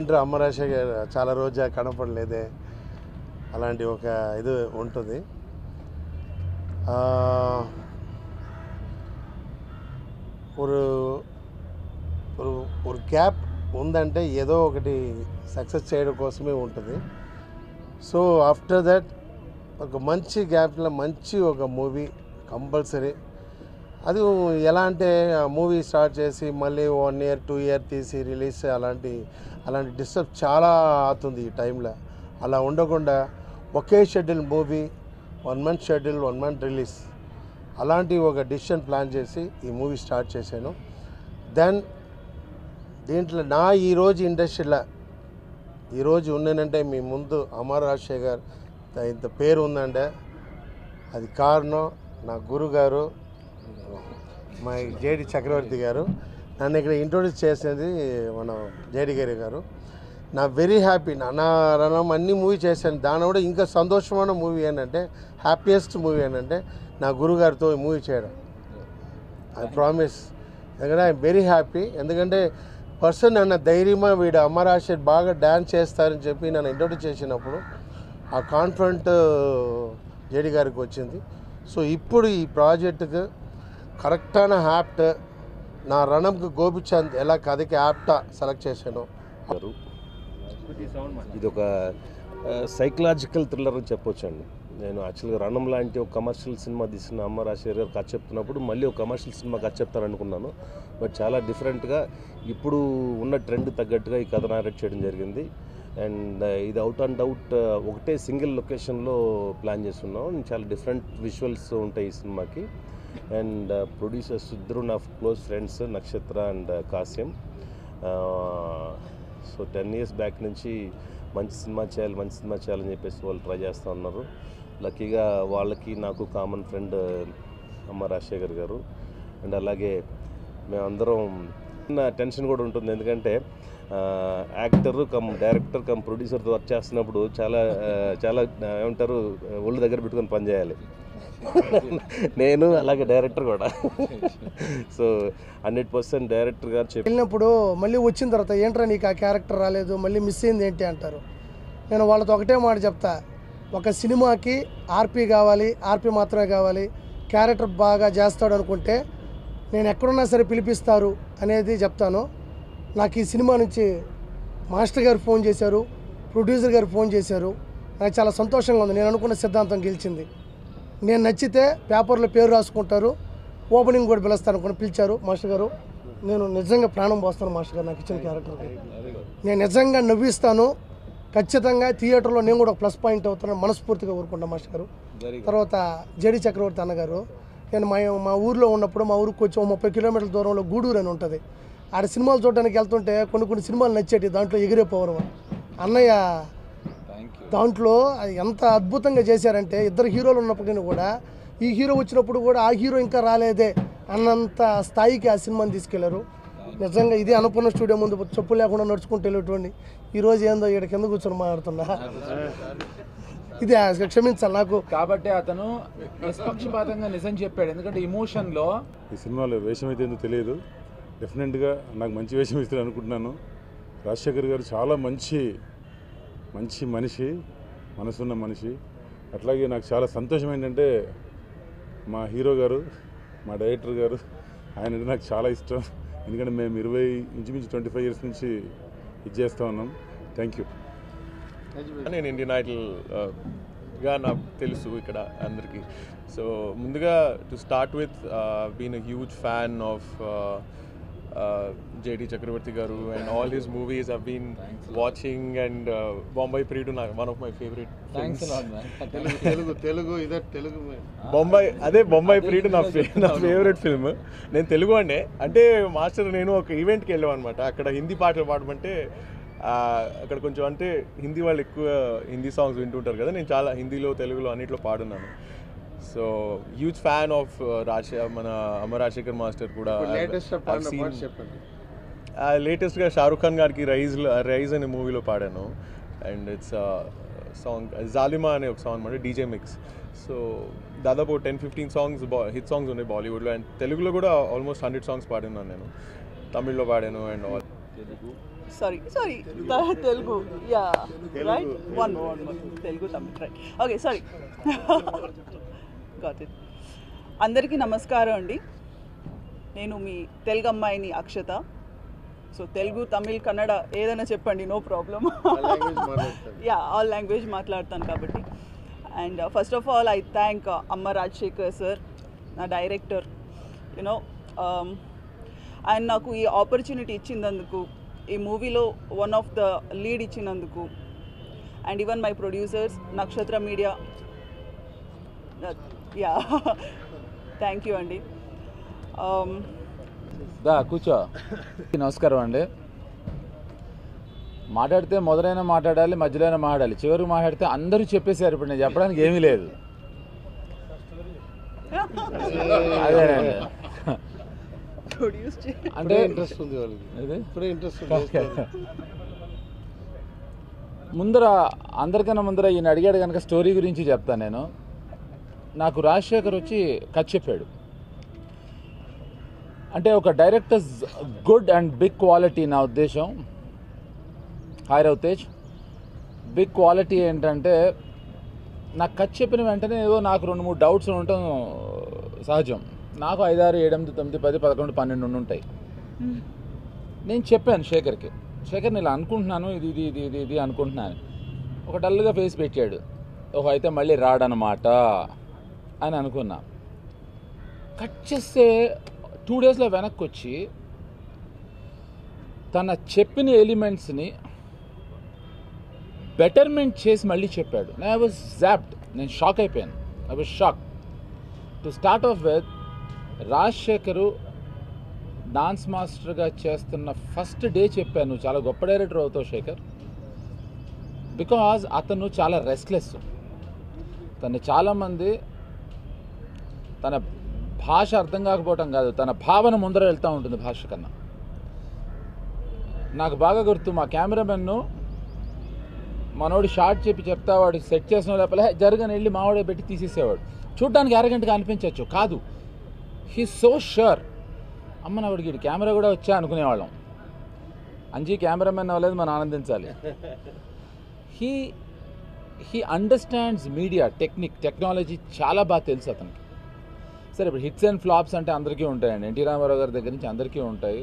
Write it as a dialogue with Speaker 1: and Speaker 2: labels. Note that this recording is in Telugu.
Speaker 1: ఏంట్రా అమరాశేఖర్ చాలా రోజా కనపడలేదే అలాంటి ఒక ఇది ఉంటుంది. ஒரு ஒரு ஒரு గ్యాప్ ఉందంటే ఏదో ఒకటి సక్సెస్ చేయడం కోసమే ఉంటుంది. సో ఆఫ్టర్ దట్ ఒక మంచి గ్యాప్లో మంచి ఒక మూవీ కంపల్సరీ. అది ఎలా అంటే మూవీ స్టార్ట్ చేసి మళ్ళీ 1 year 2 year తీసి రిలీజ్ అలాంటి డిస్టర్బ్ చాలా అవుతుంది ఈ టైంలో. అలా ఉండకుండా ఒకే schedule movie 1 month schedule 1 month release అలాంటి ఒక డిసిషన్ ప్లాన్ చేసి ఈ మూవీ స్టార్ట్ చేశాను. దెన్ దీంట్లో నా ఈరోజు ఇండస్ట్రీలో ఈరోజు ఉన్నానంటే మీ ముందు అమర్ రాజశేఖర్ ఇంత పేరు ఉందంటే అది కారణం నా గురుగారు మా జేడి చక్రవర్తి గారు. నన్ను ఇక్కడ ఇంట్రొడ్యూస్ చేసేది మన జేడి గారు. నా వెరీ హ్యాపీ. నా రణం అన్ని మూవీ చేశాను. దాని కూడా ఇంకా సంతోషమైన మూవీ ఏంటంటే హ్యాపీయెస్ట్ మూవీ ఏంటంటే నా గురుగారితో మూవీ చేయడం. I promise. ఎందుకంటే ఐఎమ్ వెరీ హ్యాపీ. ఎందుకంటే పర్సన్ నన్ను ధైర్యమా వీడు అమరాశేఖర్ బాగా డ్యాన్స్ చేస్తారని చెప్పి నన్ను ఇంట్రొడ్యూస్ చేసినప్పుడు ఆ కాన్ఫిడెంట్ జేడి గారికి వచ్చింది. సో ఇప్పుడు ఈ ప్రాజెక్టుకు కరెక్ట్ అయిన యాప్ట్ నా రణంకి గోపిచంద్ ఎలా కథకి యాప్టా సెలెక్ట్ చేశాను.
Speaker 2: ఇది ఒక సైకలాజికల్ థ్రిల్లర్ అని చెప్పొచ్చు అండి. నేను యాక్చువల్గా రణం లాంటి ఒక కమర్షియల్ సినిమా తీసిన అమరాశేఖర్ గారు కథ చెప్తున్నప్పుడు మళ్ళీ ఒక కమర్షియల్ సినిమా కథ చెప్తాను అనుకున్నాను. బట్ చాలా డిఫరెంట్గా ఇప్పుడు ఉన్న ట్రెండ్ తగ్గట్టుగా ఈ కథ నారేట్ చేయడం జరిగింది. అండ్ ఇది అవుట్ అండ్ అవుట్ ఒకటే సింగిల్ లొకేషన్లో ప్లాన్ చేస్తున్నాం. చాలా డిఫరెంట్ విజువల్స్ ఉంటాయి ఈ సినిమాకి. అండ్ ప్రొడ్యూసర్స్ ఇద్దరు నా close friends Nakshatra and Kasim. So 10 years back నుంచి మంచి సినిమా చేయాలని చెప్పేసి వాళ్ళు ట్రై చేస్తూ ఉన్నారు. లక్కీగా వాళ్ళకి నాకు కామన్ ఫ్రెండ్ అమ్మ రాజశేఖర్ గారు. అండ్ అలాగే మేమందరం టెన్షన్ కూడా ఉంటుంది. ఎందుకంటే యాక్టర్ కమ్ డైరెక్టర్ కమ్ ప్రొడ్యూసర్తో వర్క్ చేస్తున్నప్పుడు చాలా ఏమంటారు ఒళ్ళు దగ్గర పెట్టుకొని పనిచేయాలి. నేను అలాగే డైరెక్టర్ కూడా. సో 100% డైరెక్టర్ గారు
Speaker 3: వెళ్ళినప్పుడు మళ్ళీ వచ్చిన తర్వాత ఏంట్రా నీకు ఆ క్యారెక్టర్ రాలేదు మళ్ళీ మిస్ అయింది ఏంటి అంటారు. నేను వాళ్ళతో ఒకటే మాట చెప్తా, ఒక సినిమాకి ఆర్పీ కావాలి, ఆర్పీ మాత్రమే కావాలి, క్యారెక్టర్ బాగా చేస్తాడు అనుకుంటే నేను ఎక్కడున్నా సరే పిలిపిస్తారు అనేది చెప్తాను. నాకు ఈ సినిమా నుంచి మాస్టర్ గారు ఫోన్ చేశారు, ప్రొడ్యూసర్ గారు ఫోన్ చేశారు. నాకు చాలా సంతోషంగా ఉంది. నేను అనుకున్న సిద్ధాంతం గెలిచింది. నేను నచ్చితే పేపర్లో పేరు రాసుకుంటారు, ఓపెనింగ్ కూడా పిలుస్తాను అనుకుని పిలిచారు మాస్టర్ గారు. నేను నిజంగా ప్రాణం పోస్తాను మాస్టర్ గారు నాకు ఇచ్చిన క్యారెక్టర్కి. నేను నిజంగా నవ్విస్తాను. ఖచ్చితంగా థియేటర్లో నేను కూడా ఒక ప్లస్ పాయింట్ అవుతాను మనస్ఫూర్తిగా ఊరుకుంటాను మాస్టర్ గారు. తర్వాత జేడి చక్రవర్తి అన్నగారు, నేను మా ఊరిలో ఉన్నప్పుడు మా ఊరికి వచ్చి 30 kilometers దూరంలో గూడూరు అని ఉంటుంది. ఆడ సినిమాలు చూడడానికి వెళ్తుంటే కొన్ని సినిమాలు నచ్చేటి, దాంట్లో ఎగిరే పవర్ అన్నయ్య దాంట్లో ఎంత అద్భుతంగా చేశారంటే ఇద్దరు హీరోలు ఉన్నప్పటికీ కూడా ఈ హీరో వచ్చినప్పుడు కూడా ఆ హీరో ఇంకా రాలేదే అన్నంత స్థాయికి ఆ సినిమాని తీసుకెళ్లారు. నిజంగా ఇది అనుపూర్ణ స్టూడియో ముందు చెప్పు లేకుండా నడుచుకుంటూ వెళ్ళేటువంటి ఈరోజు ఏందో ఇక్కడ కింద కూర్చొని మాట్లాడుతున్నా. ఇది క్షమించాలి నాకు.
Speaker 4: కాబట్టి అతను నిష్పక్షపాతంగా నిజం చెప్పాడు. ఎందుకంటే ఇమోషన్లో
Speaker 5: ఈ సినిమాలో వేషం అయితే ఏందో తెలియదు. డెఫినెట్గా నాకు మంచి వేషం ఇస్తారు అనుకుంటున్నాను. రాజశేఖర్ గారు చాలా మంచి మనిషి, మనసున్న మనిషి. అట్లాగే నాకు చాలా సంతోషం ఏంటంటే మా హీరో గారు, మా డైరెక్టర్ గారు, ఆయన అంటే నాకు చాలా ఇష్టం. ఎందుకంటే మేము ఇంచుమించు 25 years నుంచి ఇది చేస్తూ ఉన్నాం. Thank you.
Speaker 6: నేను ఇండియన్ ఐడల్గా నాకు తెలుసు ఇక్కడ అందరికీ. సో ముందుగా to start with been a huge fan of JD Chakravarthy గారు and all his movies I've been watching and Bombayi Priyudu one of my favorite films. Bombay ప్రియుడు నా ఫేవరెట్ ఫిల్మ్. నేను తెలుగు అంటే మాస్టర్ నేను ఒక ఈవెంట్కి వెళ్ళాం అనమాట. అక్కడ హిందీ పాటలు పాడమంటే అక్కడ కొంచెం అంటే హిందీ వాళ్ళు ఎక్కువ హిందీ సాంగ్స్ వింటుంటారు కదా, నేను చాలా హిందీలో తెలుగులో అన్నిట్లో పాడున్నాను. సో హ్యూజ్ ఫ్యాన్ ఆఫ్ మన అమర్ రాజశేఖర్ మాస్టర్ కూడా. లేటెస్ట్గా షారుఖ్ ఖాన్ గారికి రైజ్ అనే మూవీలో పాడాను. అండ్ ఇట్స్ సాంగ్ జాలిమా అనే ఒక సాంగ్ అనమాట, డీజే మిక్స్. సో దాదాపు 10-15 సాంగ్స్ హిట్ సాంగ్స్ ఉన్నాయి బాలీవుడ్లో. అండ్ తెలుగులో కూడా ఆల్మోస్ట్ 100 songs పాడినాను నేను. తమిళ్లో పాడాను and all.
Speaker 7: sorry, Telugu, yeah, right? One more, Telugu, Tamil, right? Okay, sorry. Got it. అందరికీ నమస్కారం అండి. నేను మీ తెలుగు అమ్మాయిని అక్షత. సో తెలుగు, తమిళ్, కన్నడ ఏదైనా చెప్పండి, no problem. Yeah, all language మాట్లాడతాను కాబట్టి. And first of all I thank అమ్మ రాజశేఖర్ సార్, నా డైరెక్టర్. యూనో ఆయన నాకు ఈ ఆపర్చునిటీ ఇచ్చినందుకు, ఈ మూవీలో వన్ ఆఫ్ ద లీడ్ ఇచ్చినందుకు, and even my producers Nakshatra media, yeah, thank you అండి.
Speaker 4: దా కూర్చో. నమస్కారం అండి. మాట్లాడితే మొదలైన మాట్లాడాలి, మధ్యలోనే మాట్లాడాలి, చివరికి మాట్లాడితే అందరూ చెప్పేశారు. ఇప్పుడు నేను చెప్పడానికి ఏమీ లేదు. అదేనండి, అంటే
Speaker 1: ఇంట్రెస్ట్ ఉంది వాళ్ళకి, ఇప్పుడే ఇంట్రెస్ట్
Speaker 4: ముందర అందరికన్నా ముందర ఈయన అడిగాడు కనుక స్టోరీ గురించి చెప్తాను నేను. నాకు రాజశేఖర్ వచ్చి కథ చెప్పాడు. అంటే ఒక directors good and big quality నా ఉద్దేశం. హాయ్ రవితేజ్, బిగ్ క్వాలిటీ ఏంటంటే నాకు కథ చెప్పిన వెంటనే ఏదో నాకు 2-3 డౌట్స్ ఉండటం సహజం. నాకు 5, 6, 7, 8, 9, 10, 11, 12 ఉంటాయి. నేను చెప్పాను శేఖర్కి, శేఖర్ నేను ఇలా అనుకుంటున్నాను, ఇది ఇది ఇది ఇది ఇది అనుకుంటున్నాను. ఒక డల్గా ఫేస్ పెట్టాడు. ఓహో, అయితే మళ్ళీ రాడనమాట అని అనుకున్నా. కట్ చేస్తే 2 డేస్లో వెనక్కి వచ్చి తన చెప్పిన ఎలిమెంట్స్ని బెటర్మెంట్ చేసి మళ్ళీ చెప్పాడు. ఐ వాజ్ జాప్డ్, నేను షాక్ అయిపోయాను. I was shock. To start off with, Rajasekhar dance మాస్టర్గా చేస్తున్న ఫస్ట్ డే చెప్పాను, నువ్వు చాలా గొప్ప డైరెక్టర్ అవుతావు శేఖర్. బికాజ్ అతను చాలా రెస్ట్లెస్. తను చాలామంది తన భాష అర్థం కాకపోవటం కాదు, తన భావన ముందర వెళ్తూ ఉంటుంది భాష కన్నా. నాకు బాగా గుర్తు, మా కెమెరామెన్ను మనోడు షార్ట్ చెప్పి చెప్తా, వాడు సెట్ చేసిన లోపల జరగని వెళ్ళి మావాడే పెట్టి తీసేసేవాడు. చూడ్డానికి అరగంటగా అనిపించవచ్చు, కాదు, హీ సో షూర్. అమ్మ నా వాడికి కెమెరా కూడా వచ్చా అనుకునేవాళ్ళం. అంజీ కెమెరామెన్ అవ్వలేదు, మనం ఆనందించాలి. హీ అండర్స్టాండ్స్ మీడియా టెక్నాలజీ చాలా బాగా తెలుసు అతనికి. సరే, ఇప్పుడు హిట్స్ అండ్ ఫ్లాప్స్ అంటే అందరికీ ఉంటాయండి. ఎన్టీ రామారావు గారి దగ్గర నుంచి అందరికీ ఉంటాయి.